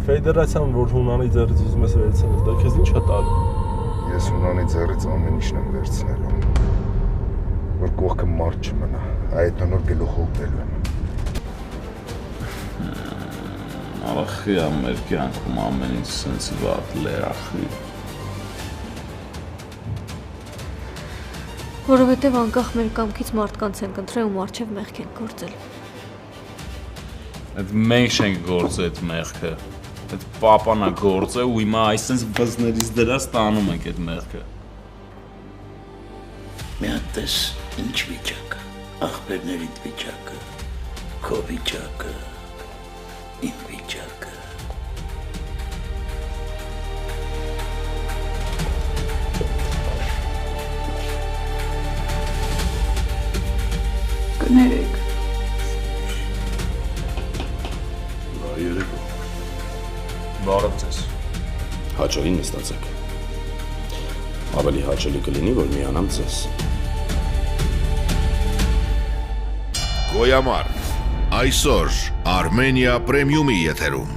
Ֆեդերացիան, որ Հունանի ձեռից ուզում ես վերցնել, դա քեզ ի՞նչ է տալու։ Ես Հունանի ձեռից ամեն ինչն եմ վերցնելու, որ կողքը մարդ չմնա, այդ նոր գլուխը ուտելու եմ։ Ախի մեր կյանքում ամեն ինչ սենց վատ լերախի։ Որովհետև անկախ մեր կամքից մարդկանց ենք ընտրել ու մարդ չև մեղք ենք գործել։ Այդ մենք չենք գործել այդ մեղքը, այդ պապանա գործել ու հիմա այսպես բզներից դրած տանում ենք այդ մեղքը։ Մի հատ տես ինչ վիճակը, ախպերներիդ վիճակը, քո վիճակը, իմ վիճակը։ Կներեք։ Երեկո։ Բարև ձեզ։ Հաճելի նստացեք։ Ավելի հաճելի կլինի, որ միանամ ձեզ։ Գոյամար, այսօր Արմենիա պրեմիումի եթերում։